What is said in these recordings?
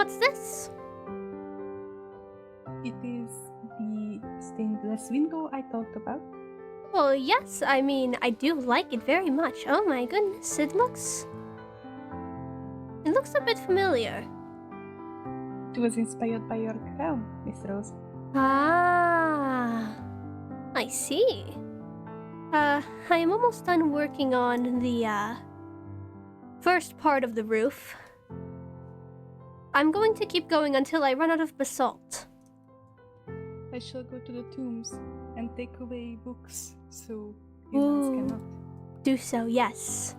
What's this? It is the stained glass window I talked about. Well, yes, I mean, I do like it very much. Oh my goodness, it looks a bit familiar. It was inspired by your crown, Miss Rose. Ah, I see. I am almost done working on the, first part of the roof. I'm going to keep going until I run out of basalt. I shall go to the tombs and take away books so humans cannot. Do so, yes.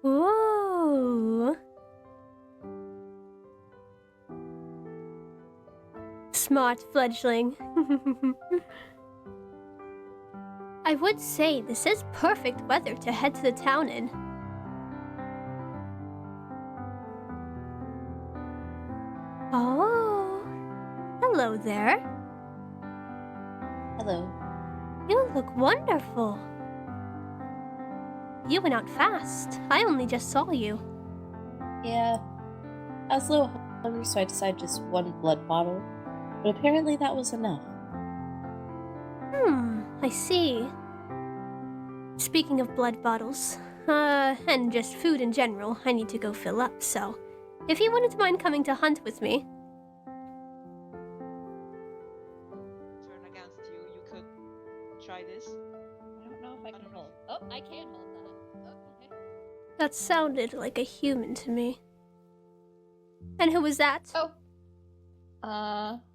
Ooh. Smart fledgling. I would say this is perfect weather to head to the town in. Oh, hello there. Hello. You look wonderful. You went out fast. I only just saw you. Yeah, I was a little hungry, so I decided just one blood bottle. But apparently that was enough. I see. Speaking of blood bottles, and just food in general, I need to go fill up, so if you wouldn't mind coming to hunt with me. Turn against you, you could try this. I don't know if I can hold. Oh, I can hold that. Okay. That sounded like a human to me. And who was that? Oh.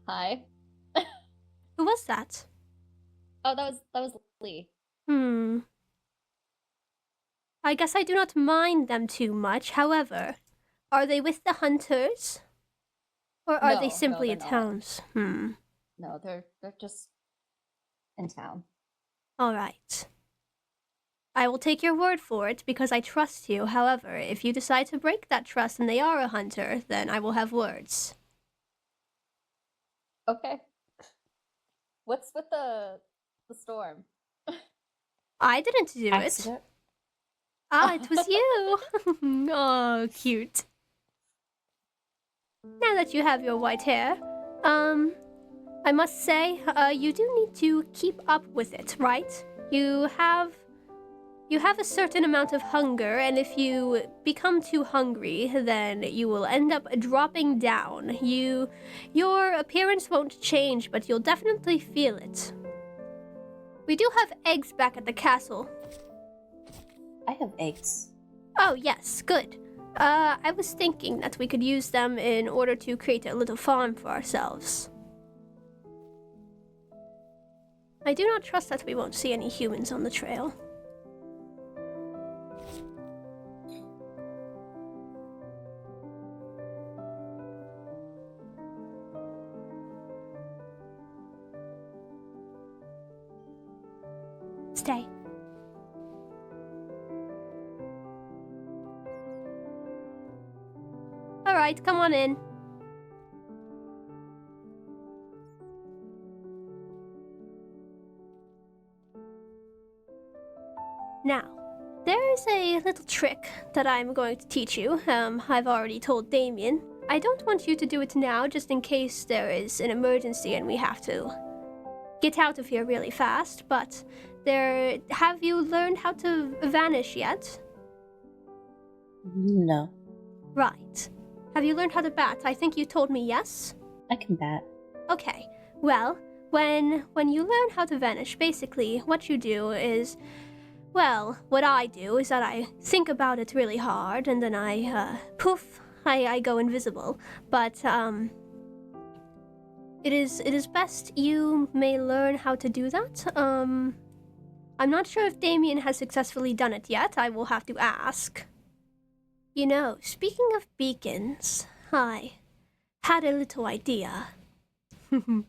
Hi. Who was that? Oh, that was Lee. I guess I do not mind them too much. However, are they with the hunters? Or are they simply at towns? No, they're just in town. All right. I will take your word for it because I trust you. However, if you decide to break that trust and they are a hunter, then I will have words. Okay. What's with the storm? I didn't do Accident? it. Ah, it was you. Oh, cute. Now that you have your white hair, I must say, you do need to keep up with it, right? You have a certain amount of hunger, and if you become too hungry, then you will end up dropping down. Your appearance won't change, but you'll definitely feel it. We do have eggs back at the castle. I have eggs. Oh, yes, good. I was thinking that we could use them in order to create a little farm for ourselves. I do not trust that we won't see any humans on the trail. Stay. All right, come on in. Now, there is a little trick that I'm going to teach you. I've already told Damien. I don't want you to do it now, just in case there is an emergency and we have to get out of here really fast, but have you learned how to vanish yet? No. Right. Have you learned how to bat? I think you told me yes? I can bat. Okay. Well, when you learn how to vanish, basically what you do is, well, what I do is that I think about it really hard and then poof, I go invisible. But it is best you may learn how to do that. I'm not sure if Damien has successfully done it yet. I will have to ask. You know, speaking of beacons, I had a little idea. You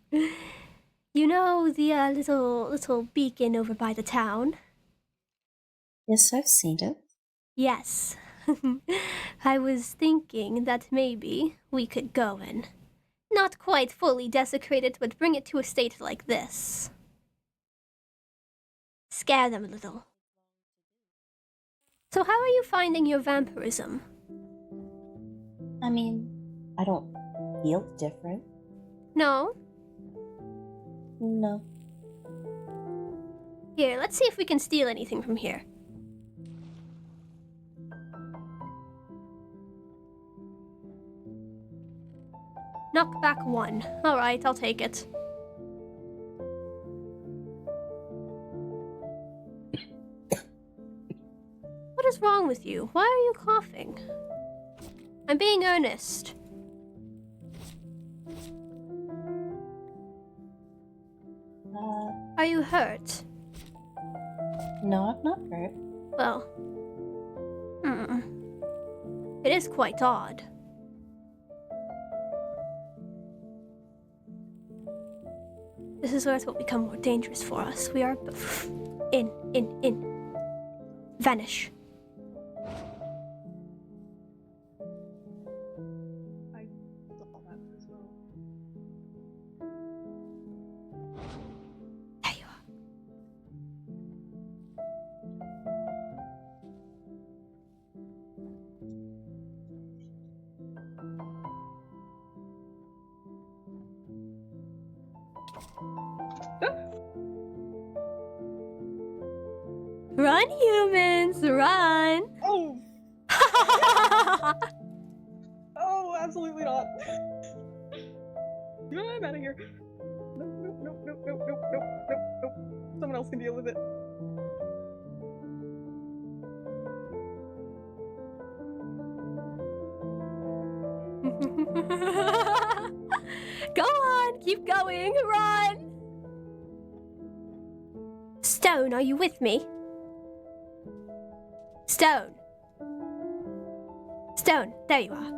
know the little beacon over by the town? Yes, I've seen it. Yes. I was thinking that maybe we could go and not quite fully desecrate it, but bring it to a state like this. Scare them a little. So how are you finding your vampirism? I mean, I don't feel different. No? No. Here, let's see if we can steal anything from here. Knockback 1. Alright, I'll take it. What is wrong with you? Why are you coughing? I'm being earnest. Are you hurt? No, I'm not hurt. Well, it is quite odd. This is where it will become more dangerous for us. We are in. Vanish. I saw that as well. There you are. Run, humans, run! Oh! Oh, absolutely not. I'm out of here. Nope. Someone else can deal with it. Go on, keep going, run! Stone, are you with me? Stone. Stone, there you are.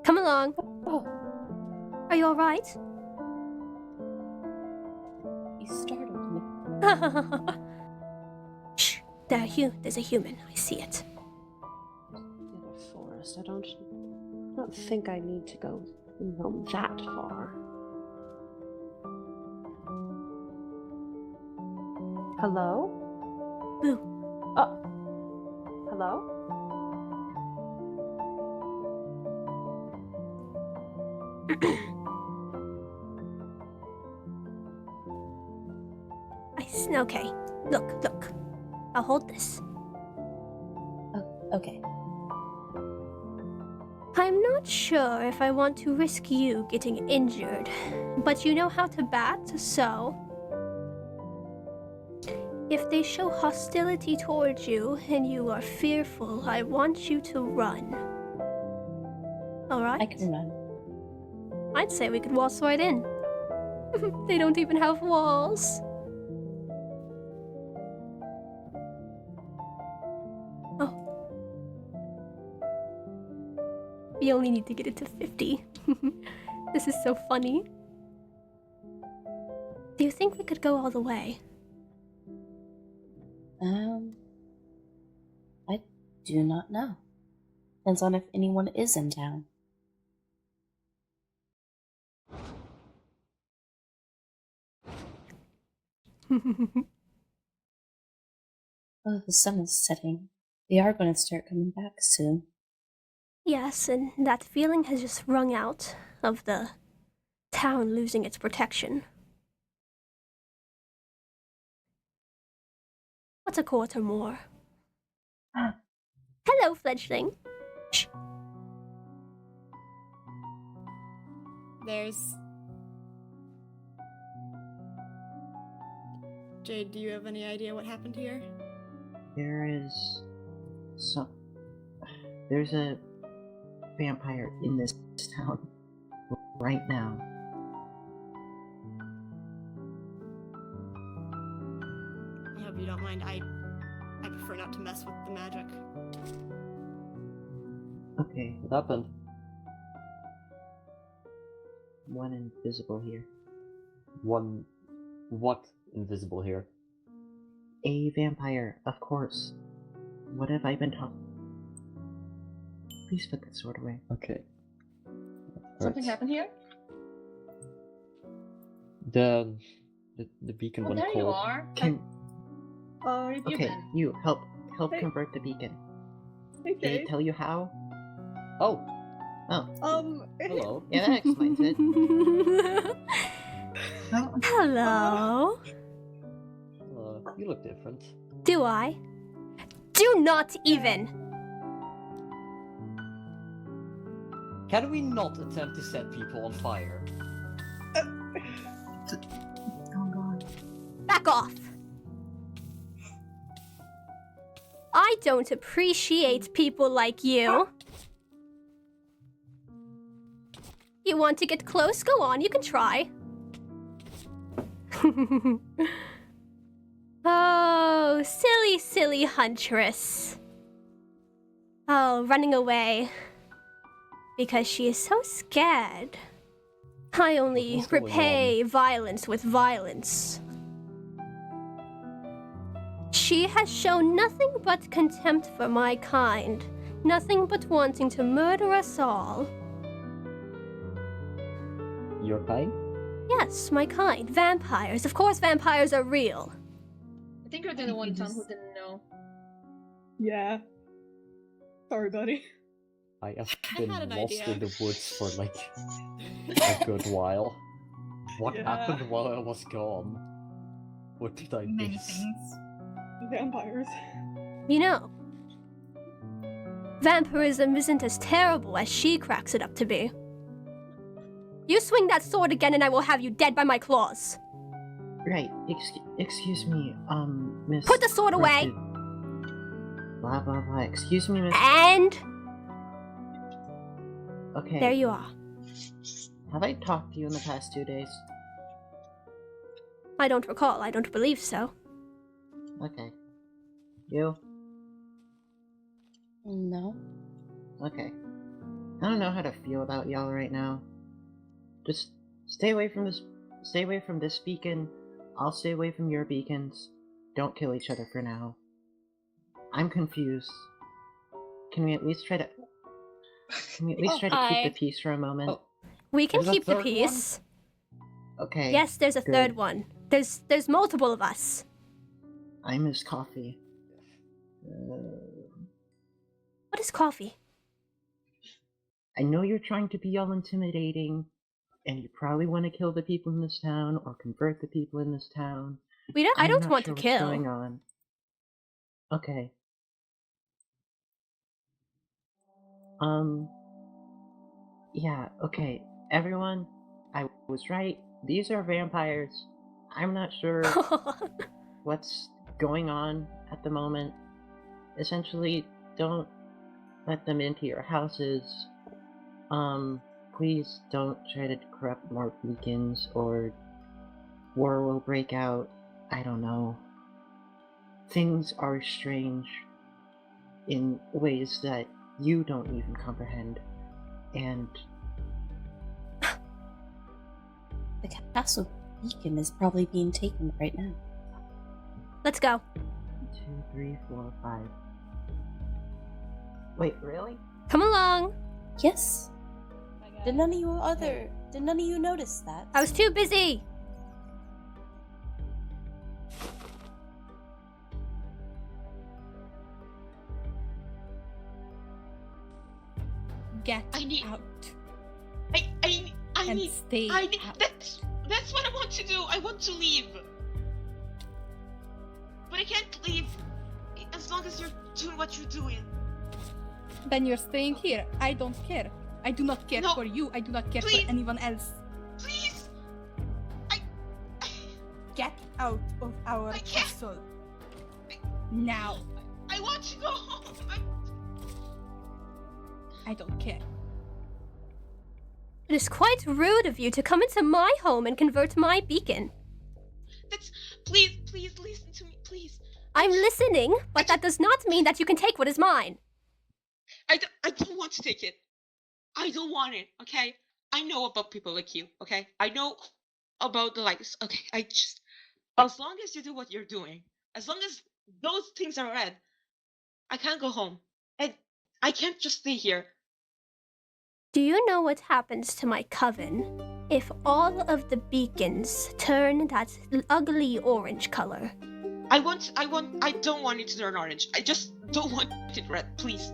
Come along. Oh, Are you alright? you startled me. Shh, there's a human. I see it. The other forest. I don't think I need to go that far. Hello? Boo. Oh. Hello? Okay. Look. I'll hold this. Oh, okay. I'm not sure if I want to risk you getting injured, but you know how to bat, so... If they show hostility towards you and you are fearful, I want you to run. Alright? I can run. I'd say we could waltz right in. They don't even have walls. Oh. We only need to get it to 50. This is so funny. Do you think we could go all the way? I do not know. Depends on if anyone is in town. Oh, the sun is setting. They are going to start coming back soon. Yes, and that feeling has just rung out of the town losing its protection. What's a quarter more? Hello, fledgling. Shh. There's... Jade, do you have any idea what happened here? There's a vampire in this town right now. I hope you don't mind. I prefer not to mess with the magic. Okay, What happened? one invisible here. One... What invisible here? A vampire, of course. What have I been taught? Please put that sword away. Okay. Something Right. happened here? The beacon Oh, went there cold. you are. Can Where have you okay, been? you help help convert the beacon. Did Okay. it tell you how? Oh, hello. Yeah, that explains it. Hello. You look different. Do I? Do not even. Can we not attempt to set people on fire? Oh god. Back off. I don't appreciate people like you. You want to get close? Go on, you can try. Oh, silly, silly huntress. Oh, running away. Because she is so scared. I only What's going repay violence with violence. She has shown nothing but contempt for my kind. Nothing but wanting to murder us all. Your kind? Yes, my kind. Vampires. Of course vampires are real. I think you're the one Tom who didn't know. Yeah. Sorry, buddy. I have I been had an lost idea. in the woods for like a good while. What Yeah. happened while I was gone? What did I Many miss? things. Vampires. You know, vampirism isn't as terrible as she cracks it up to be. You swing that sword again and I will have you dead by my claws. Right. Excuse me, Miss. Put the sword away! Blah blah blah. Excuse me, Miss. And Okay. there you are. Have I talked to you in the past 2 days? I don't recall. I don't believe so. Okay. You? No. Okay. I don't know how to feel about y'all right now. Just stay away from this. Stay away from this beacon. I'll stay away from your beacons. Don't kill each other for now. I'm confused. Can we at least try to? Can we at least try to keep the peace for a moment? Oh. We can There's a keep the third peace. Okay. Yes, there's a good. third one. There's multiple of us. I miss coffee. What is coffee? I know you're trying to be all intimidating, and you probably want to kill the people in this town or convert the people in this town. I I'm don't not want sure to what's kill. going on. Okay. Yeah, okay. Everyone, I was right. These are vampires. I'm not sure what's going on at the moment. Essentially, don't let them into your houses. Please don't try to corrupt more beacons or war will break out. I don't know. Things are strange in ways that you don't even comprehend. And The castle beacon is probably being taken right now. Let's go. 2, 3, 4, 5. Wait, really? Come along. Yes. Did none of you notice that? I was too busy. Get I need- out I and need. stay I need. out. That's what I want to do. I want to leave. But I can't leave as long as you're doing what you're doing. Then you're staying here. I don't care. I do not care No. for you. I do not care Please. for anyone else. Please. Get out of our I can't. castle. Now. I want to go home. I don't care. It is quite rude of you to come into my home and convert my beacon. That's. Please listen to me, please. I'm listening, but that does not mean that you can take what is mine. I don't want to take it. I don't want it, okay? I know about people like you, okay? I know about the likes, okay? I just. As long as you do what you're doing, as long as those things are red, I can't go home. And I can't just stay here. Do you know what happens to my coven if all of the beacons turn that ugly orange color? I don't want it to turn orange. I just don't want it red, please.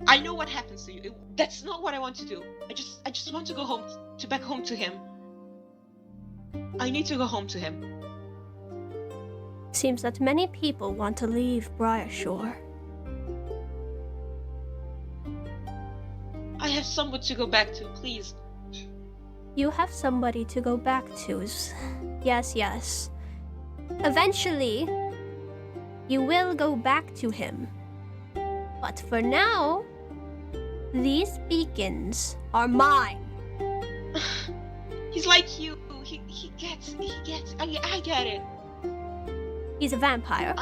I know what happens to you. That's not what I want to do. I just want to go home, back home to him. I need to go home to him. Seems that many people want to leave Briarshore. I have someone to go back to, please. You have somebody to go back to. Yes, yes. Eventually, you will go back to him. But for now, these beacons are mine. He's like you. He gets. I get it. He's a vampire.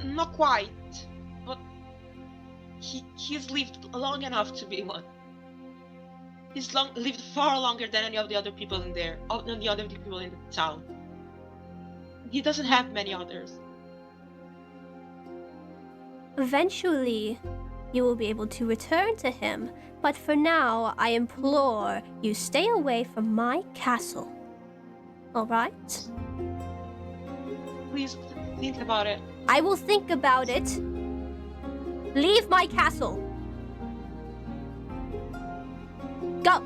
Not quite, but he's lived long enough to be one. He's lived far longer than any of the other people in there, than the other people in the town. He doesn't have many others. Eventually, you will be able to return to him, but for now, I implore you stay away from my castle. All right? Please think about it. I will think about it. Leave my castle. Go.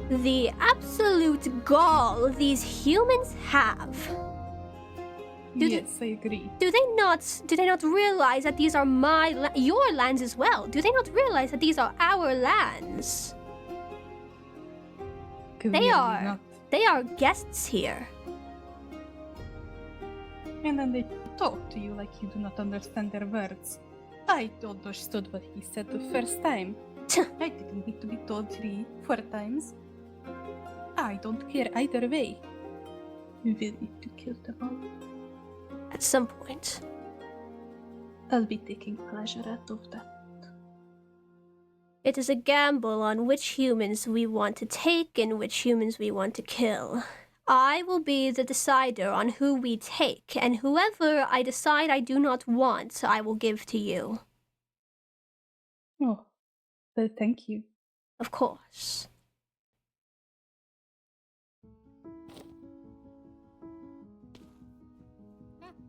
The absolute gall these humans have. Yes, I agree. Do they not realize that these are your lands as well? Do they not realize that these are our lands? Clearly not. They are guests here. And then they talk to you like you do not understand their words. I understood what he said the first time. I didn't need to be told 3-4 times. I don't care either way. We will need to kill them all. At some point. I'll be taking pleasure out of that. It is a gamble on which humans we want to take and which humans we want to kill. I will be the decider on who we take, and whoever I decide I do not want, I will give to you. Oh, well, thank you. Of course.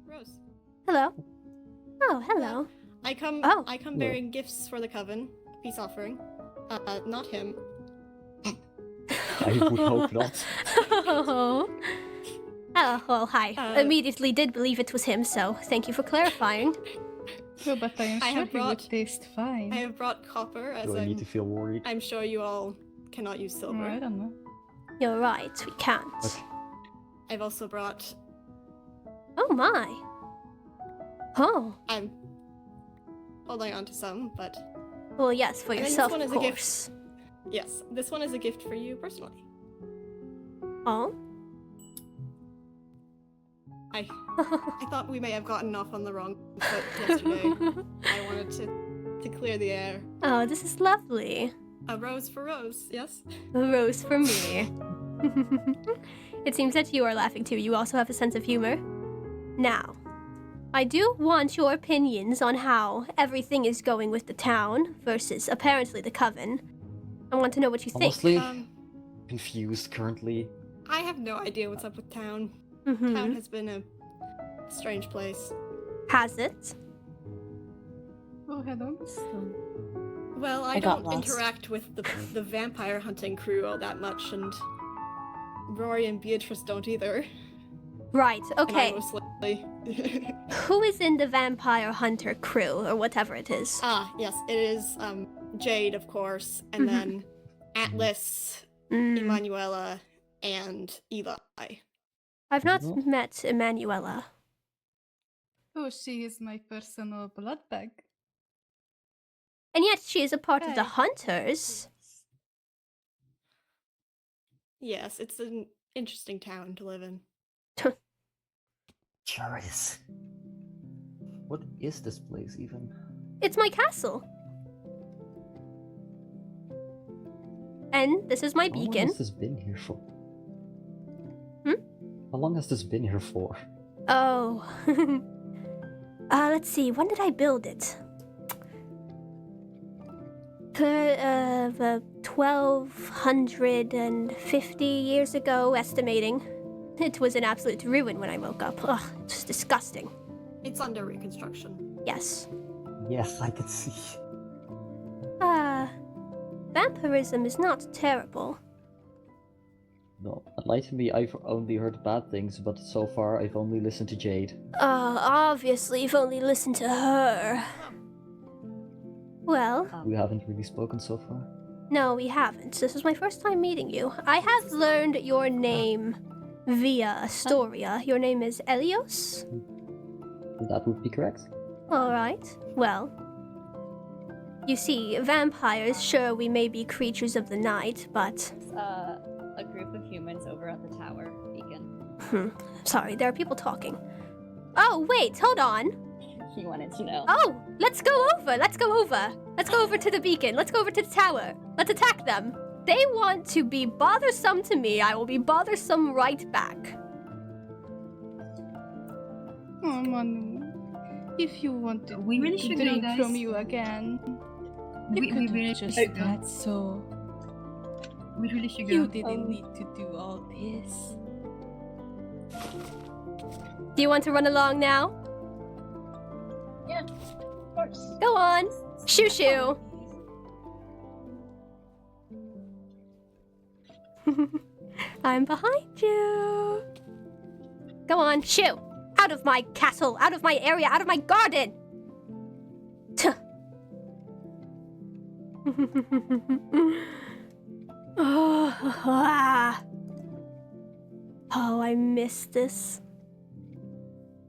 Rose. Hello. Oh, hello. I come Oh. bearing gifts for the coven, peace offering. Not him. I would hope not. Oh, well, hi. Immediately did believe it was him, so thank you for clarifying. Oh, but I am sure he would taste fine. I have brought copper, as Do I need to feel worried? I'm sure you all cannot use silver. I don't know. You're right, we can't. Okay. I've also brought... Oh my. Oh. I'm holding on to some, but... Well, yes, for And then yourself, this one of is a gift. course. Yes, this one is a gift for you personally. Oh? I thought we may have gotten off on the wrong foot yesterday. I wanted to clear the air. Oh, this is lovely. A rose for Rose, yes? A rose for me. It seems that you are laughing too. You also have a sense of humor. Now, I do want your opinions on how everything is going with the town versus apparently the coven. I want to know what you think. Honestly, confused currently. I have no idea what's up with town. Mhm. Town has been a strange place. Has it? Oh, hello. Well, I got don't lost. interact with the vampire hunting crew all that much, and Rory and Beatrice don't either. Right, And I okay. mostly... Who is in the vampire hunter crew, or whatever it is? yes, it is Jade, of course, and then Atlas, Mm. Emanuela, and Eli. I've not met Emanuela. Oh, she is my personal blood bag. And yet she is a part of the Hey. hunters. Yes, it's an interesting town to live in. Curious. What is this place even? It's my castle. And this is my How long beacon. has this been here for? Hmm? How long has this been here for? Oh. Let's see, when did I build it? 1250 years ago, estimating. It was an absolute ruin when I woke up. Ugh, it was disgusting. It's under reconstruction. Yes. Yes, I can see. Vampirism is not terrible. No, lie to me, I've only heard bad things, but so far I've only listened to Jade. Obviously you've only listened to her. Well... We haven't really spoken so far. No, we haven't. This is my first time meeting you. I have learned your name via Astoria. Your name is Eleos? That would be correct. Alright. Well, you see, vampires, sure, we may be creatures of the night, but... A group of humans over at the tower beacon. Sorry, there are people talking. Oh, wait, hold on. He wanted to know. Oh, let's go over. Let's go over to the beacon. Let's go over to the tower. Let's attack them. They want to be bothersome to me. I will be bothersome right back. Oh, Manu. If you wanted We really to should go, drink guys. from you again, you We could really have just should go. said so. We really should You go. didn't need to do all this. Do you want to run along now? Yeah, of course. Go on. Shoo shoo. I'm behind you. Go on, shoo. Out of my castle, out of my area, out of my garden. Tuh. Oh, I miss this.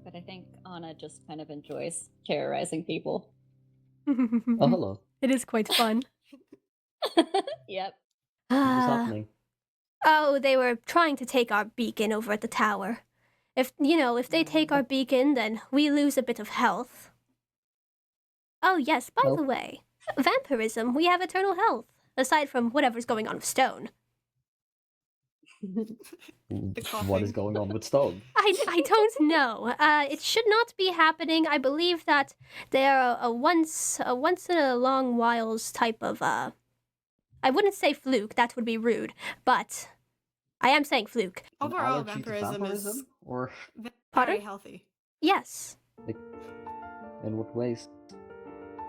But I think Anna just kind of enjoys terrorizing people. Oh, hello. It is quite fun. Yep. What's happening? Oh, they were trying to take our beacon over at the tower. If they take our beacon, then we lose a bit of health. Oh, yes, by the way, vampirism, we have eternal health, aside from whatever's going on with stone. What is going on with stone? I don't know. It should not be happening. I believe that they're a once in a long whiles type of, I wouldn't say fluke, that would be rude, but I am saying fluke. An Overall, allergy to vampirism is vampirism? Or very Pardon? healthy. Yes. in what ways?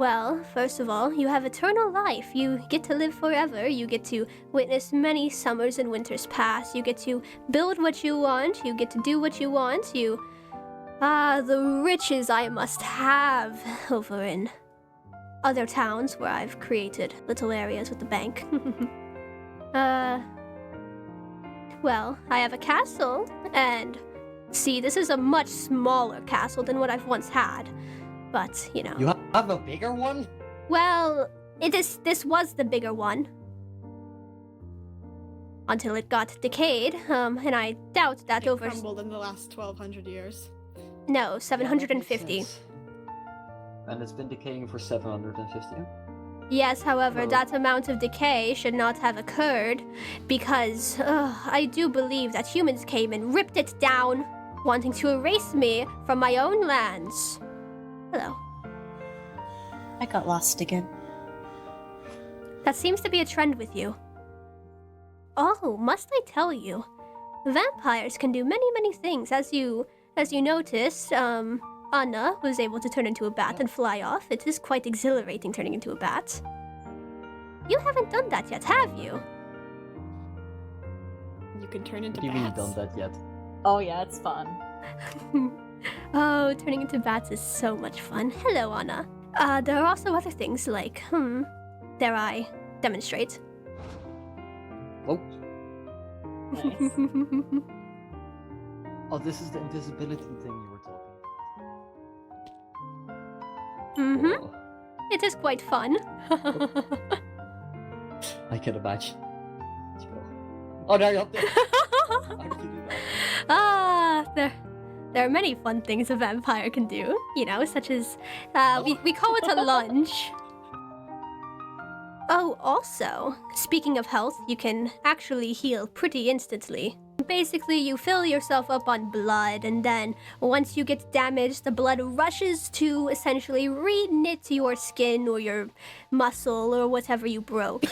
Well, first of all, you have eternal life. You get to live forever. You get to witness many summers and winters pass. You get to build what you want. You get to do what you want. The riches I must have over in other towns where I've created little areas with the bank. Well, I have a castle, and see, this is a much smaller castle than what I've once had. But, You have a bigger one? Well, this was the bigger one. Until it got decayed, and I doubt that It crumbled in the last 1200 years. No, 750. And it's been decaying for 750. Yes, however, Well- that amount of decay should not have occurred, because I do believe that humans came and ripped it down, wanting to erase me from my own lands. Hello. I got lost again. That seems to be a trend with you. Oh, must I tell you? Vampires can do many, many things. As you noticed, Anna was able to turn into a bat and fly off. It is quite exhilarating turning into a bat. You haven't done that yet, have you? You can turn into Have you really bats. done that yet? Oh yeah, it's fun. Oh, turning into bats is so much fun. Hello, Anna. There are also other things like, dare I demonstrate? Oh, Nice. oh, this is the invisibility thing you were talking Mm-hmm. about. Oh, It is quite fun. I can imagine. Let's go. Oh, now you're up there. How did you do that? There are many fun things a vampire can do, such as, we call it a lunge. Oh, also, speaking of health, you can actually heal pretty instantly. Basically, you fill yourself up on blood, and then once you get damaged, the blood rushes to essentially re-knit your skin or your muscle or whatever you broke.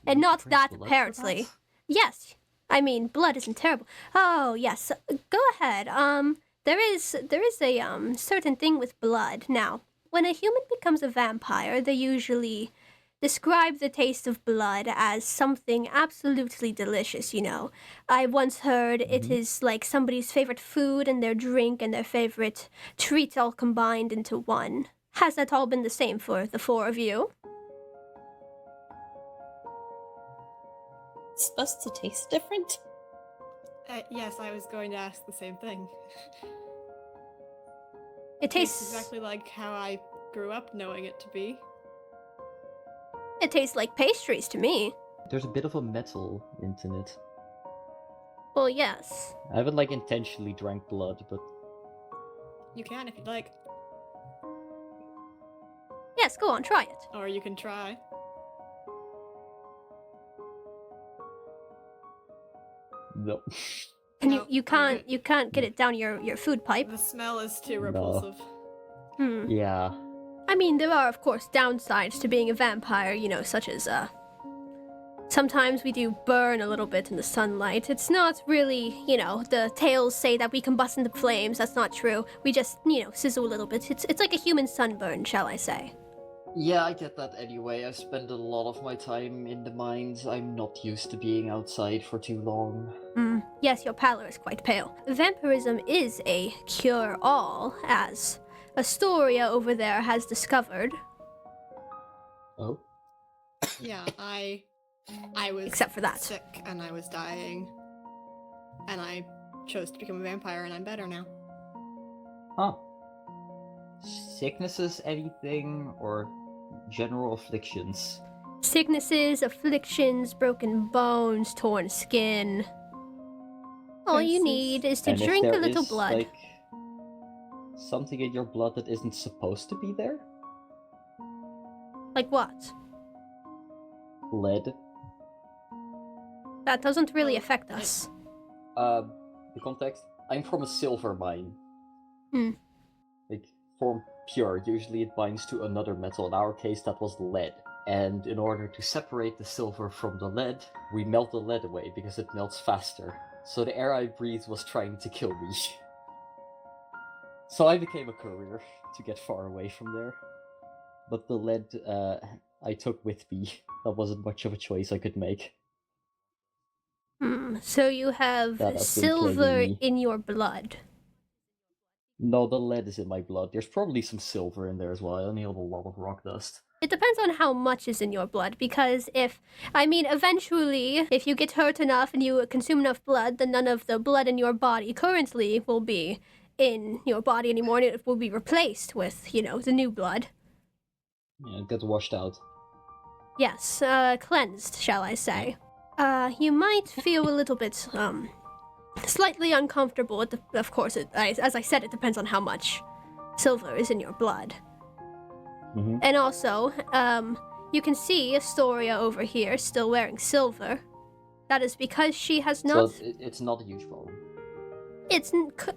And not Drinks that, blood for apparently. that? Yes, I mean, blood isn't terrible. Oh, yes. Go ahead. There is a certain thing with blood. Now, when a human becomes a vampire, they usually describe the taste of blood as something absolutely delicious, you know. I once heard it is like somebody's favorite food and their drink and their favorite treat all combined into one. Has that all been the same for the four of you? It's supposed to taste different? Yes, I was going to ask the same thing. It tastes exactly like how I grew up knowing it to be. It tastes like pastries to me. There's a bit of a metal in it. Well, yes. I haven't like intentionally drank blood, but You can if you'd like. Yes, go on, try it. Or you can try. no. And No, you I'm can't get it down your food pipe. The smell is too No. repulsive. Yeah. I mean, there are, of course, downsides to being a vampire, you know, such as, sometimes we do burn a little bit in the sunlight. It's not really, you know, the tales say that we combust into flames. That's not true. We just, you know, sizzle a little bit. It's like a human sunburn, shall I say. Yeah, I get that anyway. I spend a lot of my time in the mines. I'm not used to being outside for too long. Yes, your pallor is quite pale. Vampirism is a cure-all, as Astoria over there has discovered. Oh? Yeah, I was Except for that. sick and I was dying. And I chose to become a vampire and I'm better now. Huh. Sicknesses, anything, or general afflictions? Sicknesses, afflictions, broken bones, torn skin. All you need is to And if drink a there little is, blood. like, something in your blood that isn't supposed to be there? Like what? Lead. That doesn't really affect us. The context? I'm from a silver mine. Like, formed pure. Usually it binds to another metal. In our case, that was lead. And in order to separate the silver from the lead, we melt the lead away because it melts faster. So the air I breathed was trying to kill me. So I became a courier to get far away from there. But the lead I took with me. That wasn't much of a choice I could make. So you have That has been silver plaguing me. in your blood. No, the lead is in my blood. There's probably some silver in there as well. I only have a lot of rock dust. It depends on how much is in your blood, because eventually, if you get hurt enough and you consume enough blood, then none of the blood in your body currently will be in your body anymore, and it will be replaced with, you know, the new blood. Yeah, it gets washed out. Yes, cleansed, shall I say. You might feel a little bit, slightly uncomfortable. Of course, as I said, it depends on how much silver is in your blood. And also, you can see Astoria over here still wearing silver. That is because she has not... So it's not a huge problem.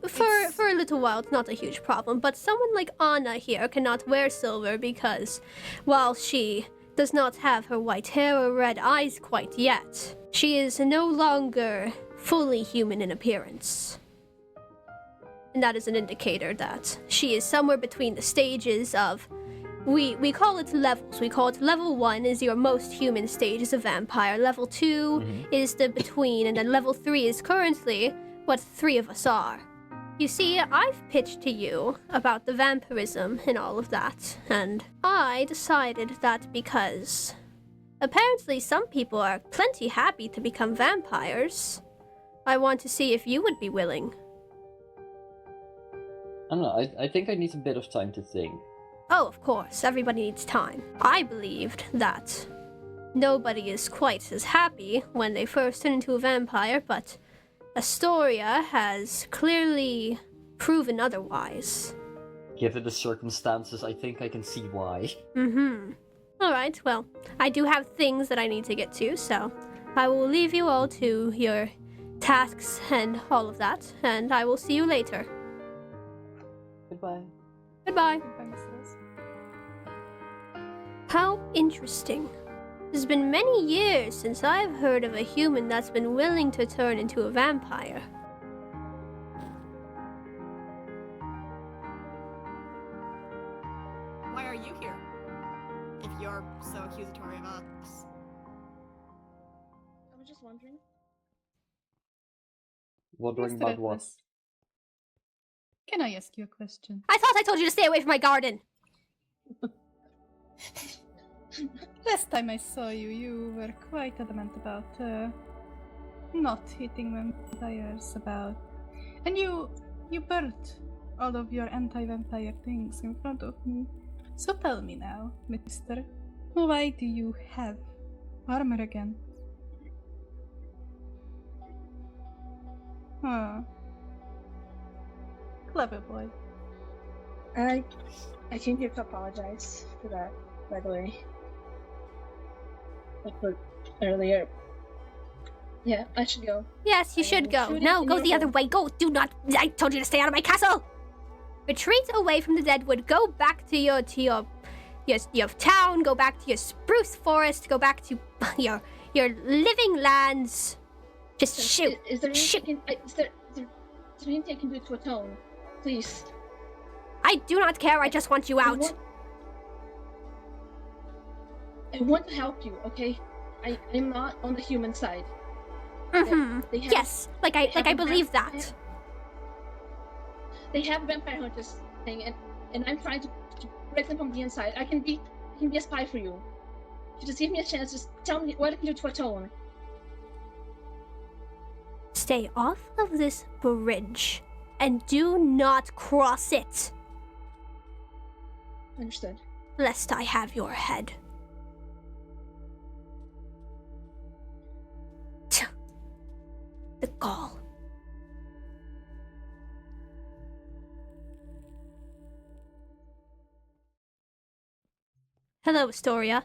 For a little while, it's not a huge problem, but someone like Anna here cannot wear silver because, while she does not have her white hair or red eyes quite yet, she is no longer fully human in appearance. And that is an indicator that she is somewhere between the stages of... We call it levels. We call it level 1 is your most human stage as a vampire. Level 2 is the between, and then level 3 is currently what 3 of us are. You see, I've pitched to you about the vampirism and all of that, and I decided that because apparently some people are plenty happy to become vampires, I want to see if you would be willing. I don't know, I think I need a bit of time to think. Oh, of course, everybody needs time. I believed that nobody is quite as happy when they first turn into a vampire, but Astoria has clearly proven otherwise. Given the circumstances, I think I can see why. Alright, well, I do have things that I need to get to, so I will leave you all to your tasks and all of that, and I will see you later. Goodbye. Goodbye. How interesting. It's been many years since I've heard of a human that's been willing to turn into a vampire. Why are you here? If you're so accusatory of us. I was just wondering. Wondering about what? Can I ask you a question? I thought I told you to stay away from my garden! Last time I saw you, you were quite adamant about not hitting vampires and you burnt all of your anti-vampire things in front of me. So tell me now, mister, why do you have armor again? Huh. Clever boy. I came here to apologize for that, by the way. Like for earlier. Yeah, I should go. Yes, you should go. No, go the other way. Go. Do not. I told you to stay out of my castle. Retreat away from the Deadwood. Go back to your town. Go back to your spruce forest. Go back to your living lands. Just shoot. Is there shoot. anything I can do to atone? Please. I do not care. I just want you out. I want to help you, okay? I'm not on the human side. Mm-hmm. Yes, I believe that. They have vampire hunters thing, and I'm trying to break them from the inside. I can be a spy for you. Just give me a chance. Just tell me what I can do to atone. Stay off of this bridge, and do not cross it. Understood. Lest I have your head. The gall. Hello, Astoria.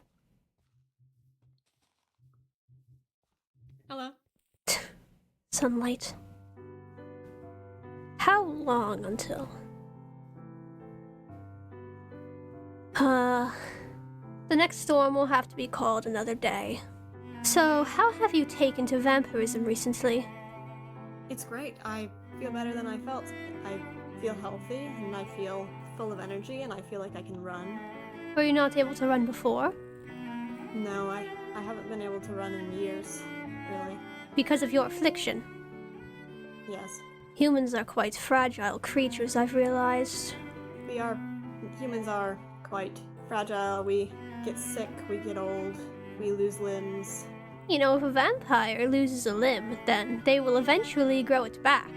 Hello. Sunlight. How long until? The next storm will have to be called another day. So, how have you taken to vampirism recently? It's great. I feel better than I felt. I feel healthy, and I feel full of energy, and I feel like I can run. Were you not able to run before? No, I haven't been able to run in years, really. Because of your affliction? Yes. Humans are quite fragile creatures, I've realized. Humans are quite fragile. We get sick, we get old, we lose limbs. You know, if a vampire loses a limb, then they will eventually grow it back.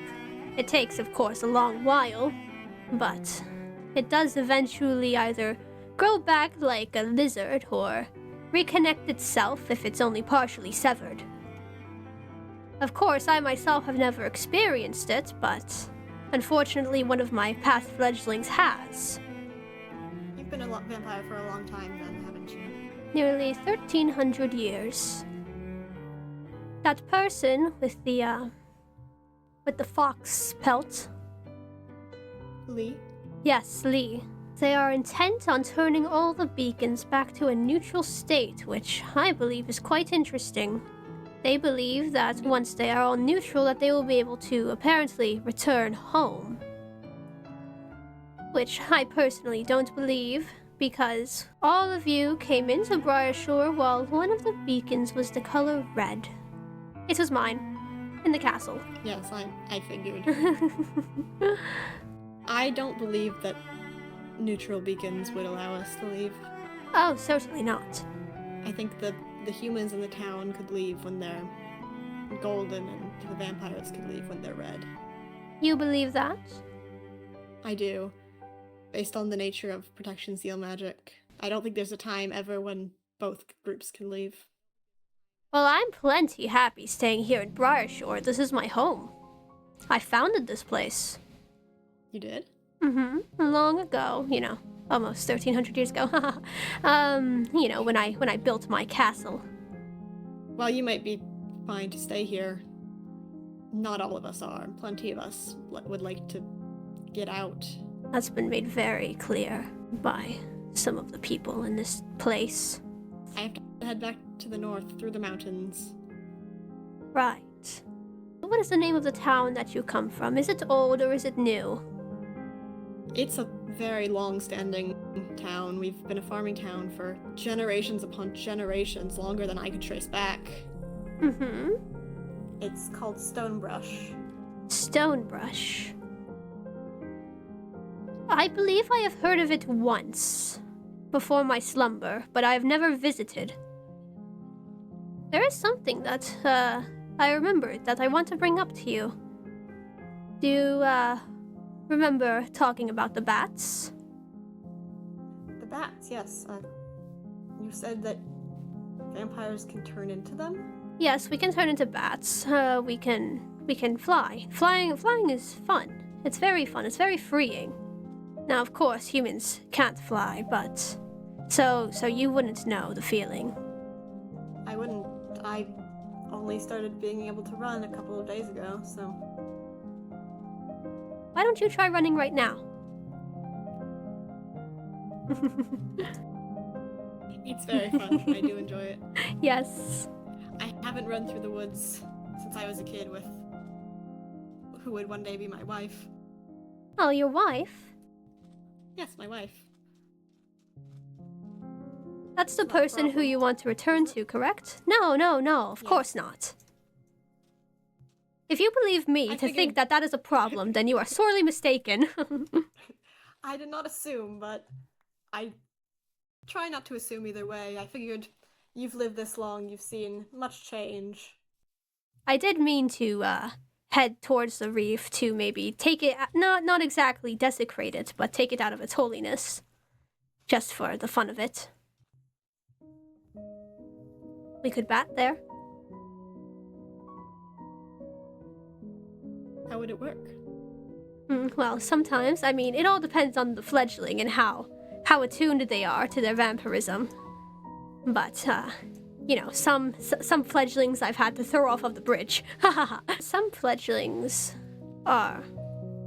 It takes, of course, a long while, but it does eventually either grow back like a lizard or reconnect itself if it's only partially severed. Of course, I myself have never experienced it, but unfortunately one of my past fledglings has. You've been a vampire for a long time then, haven't you? Nearly 1,300 years. That person with the fox pelt. Lee? Yes, Lee. They are intent on turning all the beacons back to a neutral state, which I believe is quite interesting. They believe that once they are all neutral, that they will be able to apparently return home. Which I personally don't believe, because all of you came into Briarshore while one of the beacons was the color red. It was mine, in the castle. Yes, I figured. I don't believe that neutral beacons would allow us to leave. Oh, certainly not. I think the humans in the town could leave when they're golden, and the vampires could leave when they're red. You believe that? I do. Based on the nature of protection seal magic. I don't think there's a time ever when both groups can leave. Well, I'm plenty happy staying here in Briarshore. This is my home. I founded this place. You did? Mm-hmm. Long ago, almost 1,300 years ago. When I built my castle. Well, you might be fine to stay here. Not all of us are. Plenty of us would like to get out. That's been made very clear by some of the people in this place. I have to head back to the north through the mountains. Right. What is the name of the town that you come from? Is it old or is it new? It's a very long-standing town. We've been a farming town for generations upon generations, longer than I could trace back. Mm-hmm. It's called Stonebrush. Stonebrush. I believe I have heard of it once, before my slumber, but I have never visited. There is something that, I remembered that I want to bring up to you. Do you, remember talking about the bats? The bats, yes. You said that vampires can turn into them? Yes, we can turn into bats. We can fly. Flying is fun. It's very fun. It's very freeing. Now, of course, humans can't fly, but so you wouldn't know the feeling. I wouldn't. I only started being able to run a couple of days ago, so... Why don't you try running right now? It's very fun. I do enjoy it. Yes. I haven't run through the woods since I was a kid with who would one day be my wife. Oh, your wife? Yes, my wife. That's the person who you want to return to, correct? No, of course not. If you believe me to think that that is a problem, then you are sorely mistaken. I did not assume, but I try not to assume either way. I figured you've lived this long, you've seen much change. I did mean to, head towards the reef to maybe take it, not exactly desecrate it, but take it out of its holiness. Just for the fun of it. We could bat there. How would it work? Well, sometimes, I mean, it all depends on the fledgling and how attuned they are to their vampirism. But, you know, some fledglings I've had to throw off of the bridge. Some fledglings are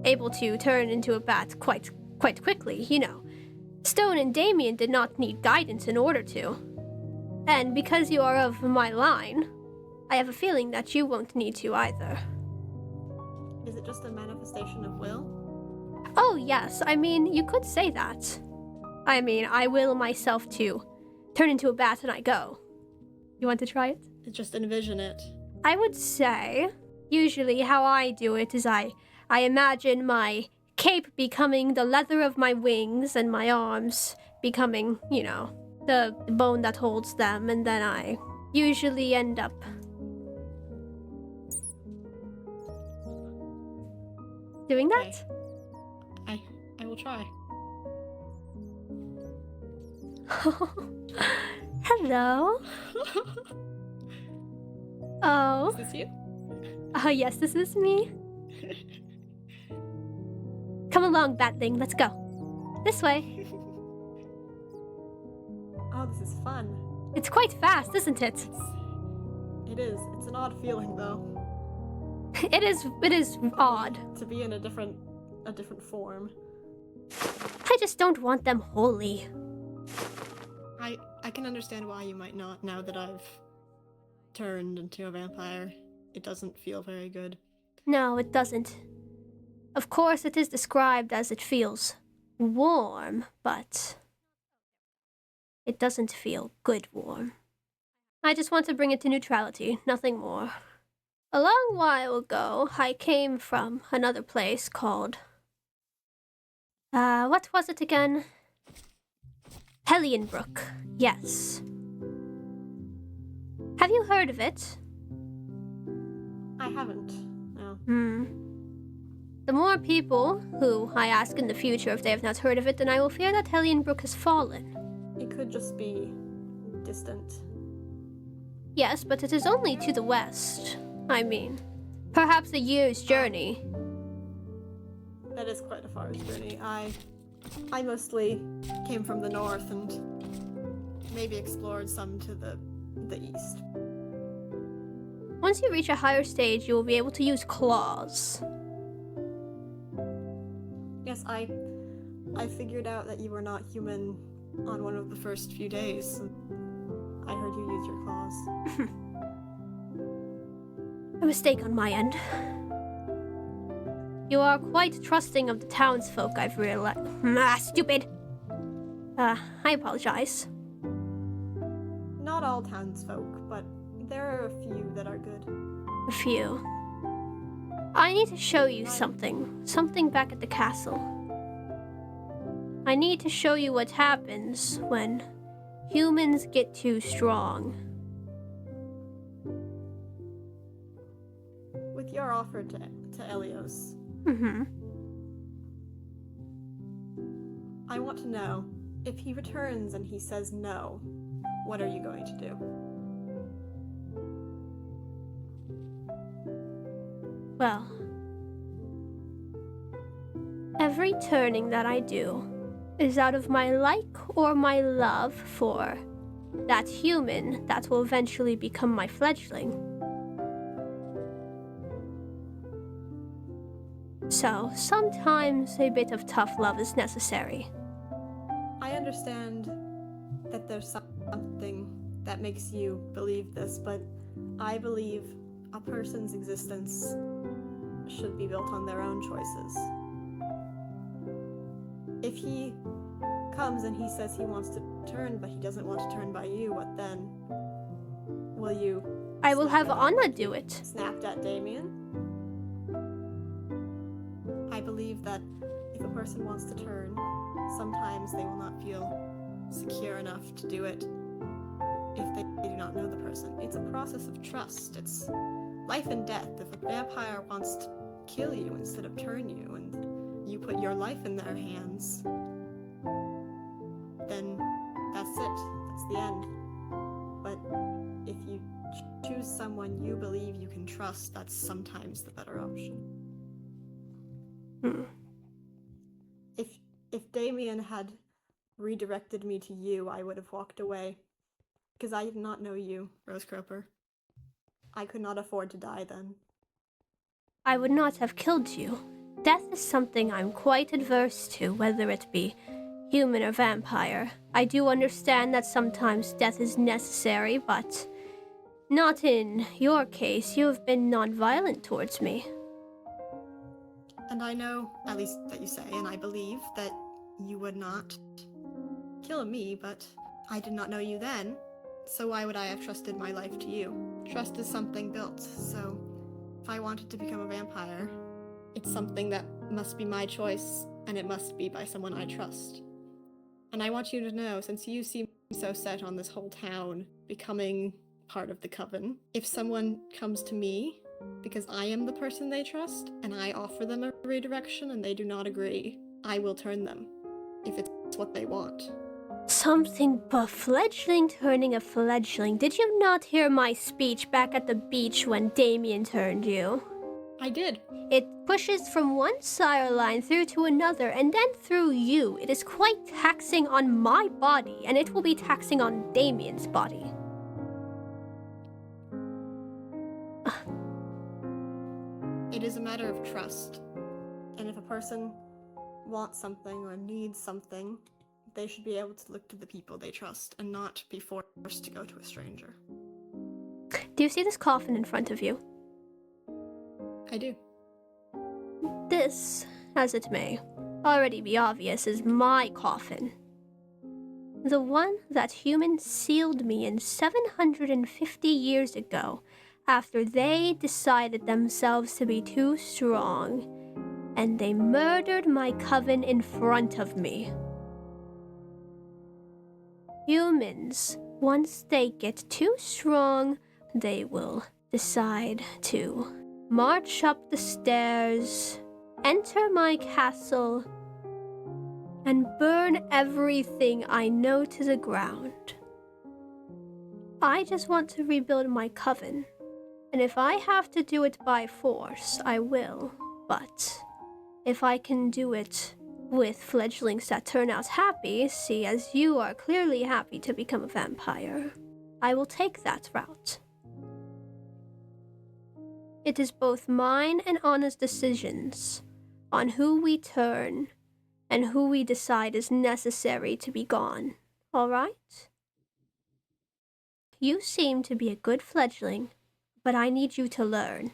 able to turn into a bat quite quickly, you know. Stone and Damien did not need guidance in order to. And because you are of my line, I have a feeling that you won't need to either. Is it just a manifestation of will? Oh, yes. I mean, you could say that. I mean, I will myself to turn into a bat and I go. You want to try it? Just envision it. I would say, usually how I do it is I imagine my cape becoming the leather of my wings and my arms becoming, you know, the bone that holds them, and then I usually end up doing that. Okay. I will try. Hello. Oh. Is this you? Oh, yes, this is me. Come along, Batling, let's go. This way. Oh, this is fun. It's quite fast, isn't it? It is. It's an odd feeling, though. It is odd. To be in a different form. I just don't want them holy. I can understand why you might not, now that I've turned into a vampire. It doesn't feel very good. No, it doesn't. Of course, it is described as it feels warm, but it doesn't feel good warm. I just want to bring it to neutrality, nothing more. A long while ago, I came from another place called... what was it again? Hellienbrook, yes. Have you heard of it? I haven't, no. The more people who I ask in the future if they have not heard of it, then I will fear that Hellienbrook has fallen. It could just be distant. Yes, but it is only to the west. I mean, perhaps a year's journey. That is quite a far journey. I mostly came from the north and maybe explored some to the east. Once you reach a higher stage, you will be able to use claws. Yes, I figured out that you were not human on one of the first few days. I heard you use your claws. A mistake on my end. You are quite trusting of the townsfolk, I've realized. Stupid! I apologize. Not all townsfolk, but there are a few that are good. A few. I need to show you something. Something back at the castle. I need to show you what happens when humans get too strong. With your offer to Eleos, I want to know, if he returns and he says no, what are you going to do? Well, every turning that I do is out of my like or my love for that human that will eventually become my fledgling. So, sometimes a bit of tough love is necessary. I understand that there's something that makes you believe this, but I believe a person's existence should be built on their own choices. If he comes and he says he wants to turn, but he doesn't want to turn by you, what then? Will you... I will have Anna do it. Snapped at Damien? I believe that if a person wants to turn, sometimes they will not feel secure enough to do it if they do not know the person. It's a process of trust. It's life and death. If a vampire wants to kill you instead of turn you, and you put your life in their hands, then that's it. That's the end. But if you choose someone you believe you can trust, that's sometimes the better option. If Damien had redirected me to you, I would have walked away. Because I did not know you, Rose Crowper. I could not afford to die then. I would not have killed you. Death is something I'm quite adverse to, whether it be human or vampire. I do understand that sometimes death is necessary, but not in your case. You have been non-violent towards me. And I know, at least that you say, and I believe that you would not kill me, but I did not know you then, so why would I have trusted my life to you? Trust is something built, so if I wanted to become a vampire, it's something that must be my choice, and it must be by someone I trust. And I want you to know, since you seem so set on this whole town becoming part of the coven, if someone comes to me because I am the person they trust, and I offer them a redirection and they do not agree, I will turn them, if it's what they want. Something but fledgling turning a fledgling. Did you not hear my speech back at the beach when Damien turned you? I did. It pushes from one sire line through to another, and then through you. It is quite taxing on my body, and it will be taxing on Damien's body. It is a matter of trust. And if a person wants something or needs something, they should be able to look to the people they trust and not be forced to go to a stranger. Do you see this coffin in front of you? I do. This, as it may already be obvious, is my coffin. The one that humans sealed me in 750 years ago, after they decided themselves to be too strong, and they murdered my coven in front of me. Humans, once they get too strong, they will decide to march up the stairs, enter my castle, and burn everything I know to the ground. I just want to rebuild my coven. And if I have to do it by force, I will. But if I can do it with fledglings that turn out happy, see, as you are clearly happy to become a vampire, I will take that route. It is both mine and Anna's decisions on who we turn and who we decide is necessary to be gone. All right? you seem to be a good fledgling, but I need you to learn.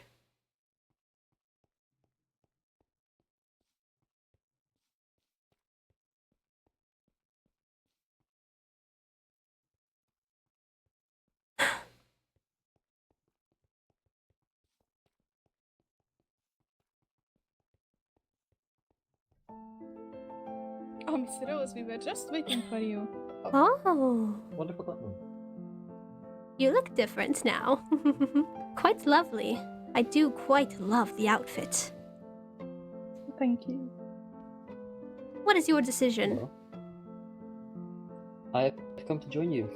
Oh, Miss Rose, we were just waiting for you. Oh, Wonderful button. you look different now. Quite lovely. I do quite love the outfit. Thank you. What is your decision? Hello. I've come to join you.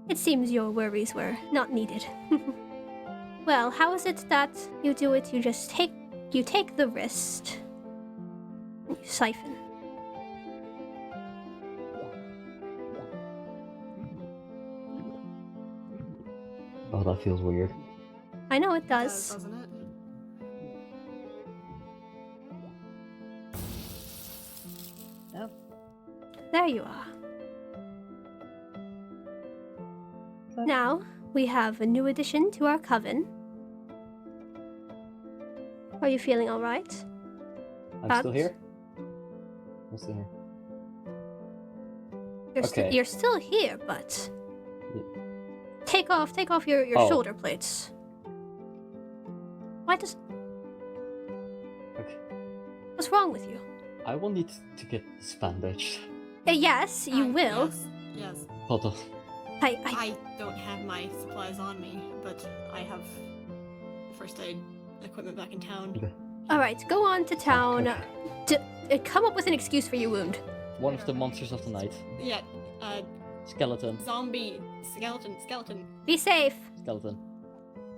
It seems your worries were not needed. Well, how is it that you do it? You just take the wrist and you siphon. Oh, that feels weird. I know it does. Doesn't it? No. There you are. Now, we have a new addition to our coven. Are you feeling alright? I'm still here? I'm still here. Okay. You're still here, but... Yeah. Take off your Oh. shoulder plates. Why does... Okay. What's wrong with you? I will need to get this bandaged. Yes, you will. Yes. Hold on. I don't have my supplies on me, but I have first aid equipment back in town. Okay. Alright, go on to town. Okay. Come up with an excuse for your wound. One of the monsters of the night. Yeah, Skeleton. zombie, skeleton. Be safe. Skeleton.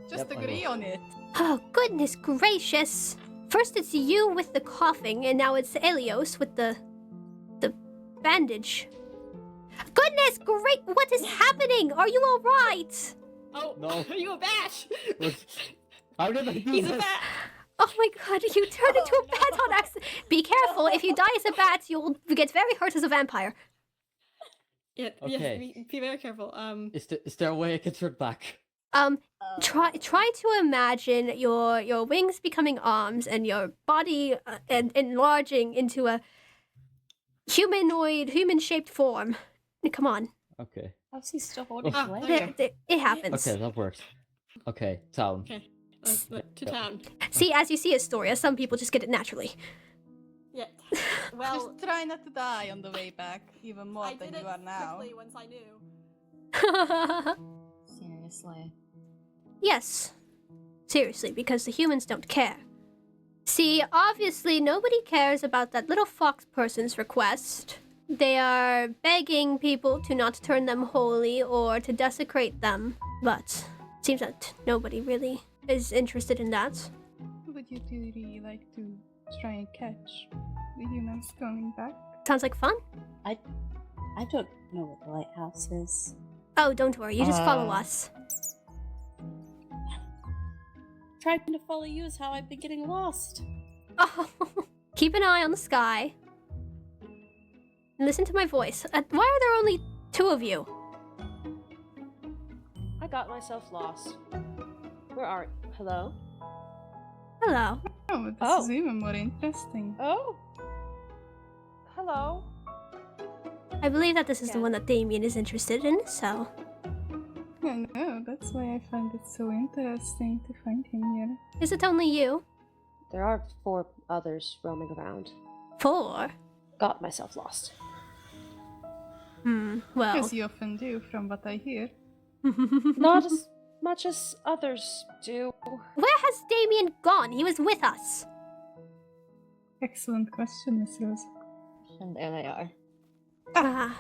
Just Yep, I agree will. on it. Oh, goodness gracious. First it's you with the coughing, and now it's Eleos with the bandage. Goodness great, what is happening? Are you alright? Oh, No. are you a bat? How did I do He's a this? bat! Oh my god, you turned into a bat on accident. Be careful, if you die as a bat, you'll get very hurt as a vampire. Yeah, Okay. yes, be very careful. Is there a way I can turn back? Try to imagine your wings becoming arms and your body enlarging into a human-shaped form. Come on. Okay. How's he still holding Ah, the leg? there It happens. Okay, that worked. Okay, town. Okay, to town. See, as you see Astoria, some people just get it naturally. Yeah. Well, Just try not to die on the way back, even more I than did you it are now. quickly once I knew. Seriously. Yes. Seriously, because the humans don't care. See, obviously nobody cares about that little fox person's request. They are begging people to not turn them holy or to desecrate them, but it seems that nobody really is interested in that. Would you two really like to try and catch the humans coming back? Sounds like fun. I don't know what the lighthouse is. Oh, don't worry, you just follow us. Trying to follow you is how I've been getting lost. Oh, keep an eye on the sky. Listen to my voice. Why are there only 2 of you? I got myself lost. Where are... Hello? Hello. Oh, this Oh. is even more interesting. Oh! Hello? I believe that this is the Yeah. one that Damien is interested in, so... I know, that's why I find it so interesting to find him here. Is it only you? There are 4 others roaming around. 4? Got myself lost. Well... As you often do, from what I hear. Not as much as others do. Where has Damien gone? He was with us. Excellent question, Miss Rose. And there they are. Ah,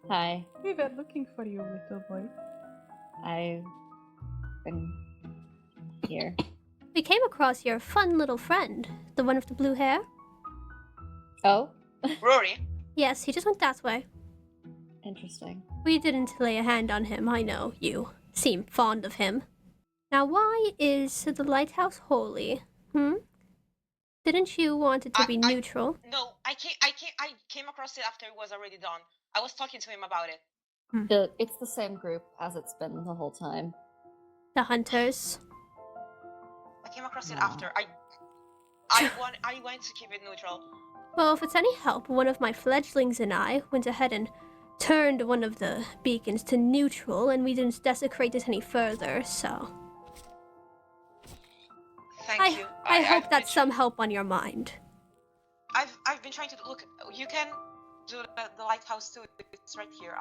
Hi. We were looking for you, little boy. I've been here. we came across your fun little friend. The one with the blue hair? Oh? Rory, Yes, he just went that way. Interesting. We didn't lay a hand on him, I know. You seem fond of him. Now, why is the lighthouse holy? Didn't you want it to be neutral? no, I came across it after it was already done. I was talking to him about it. It's the same group as it's been the whole time. The hunters. I came across it after. I went to keep it neutral. Well, if it's any help, one of my fledglings and I went ahead and turned one of the beacons to neutral, and we didn't desecrate it any further, so... Thank you. I hope that's some help on your mind. I've been trying to look. You can do the lighthouse too. It's right here.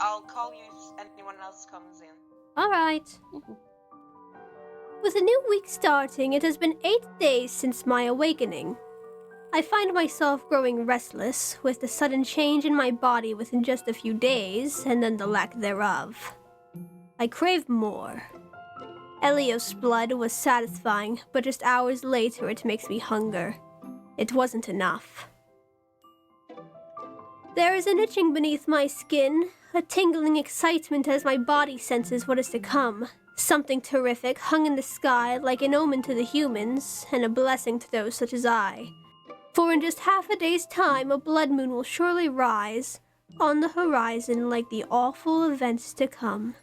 I'll call you if anyone else comes in. Alright. With a new week starting, it has been 8 days since my awakening. I find myself growing restless, with the sudden change in my body within just a few days, and then the lack thereof. I crave more. Eleos' blood was satisfying, but just hours later it makes me hunger. It wasn't enough. There is an itching beneath my skin, a tingling excitement as my body senses what is to come. Something terrific hung in the sky like an omen to the humans, and a blessing to those such as I. For in just half a day's time, a blood moon will surely rise on the horizon like the awful events to come.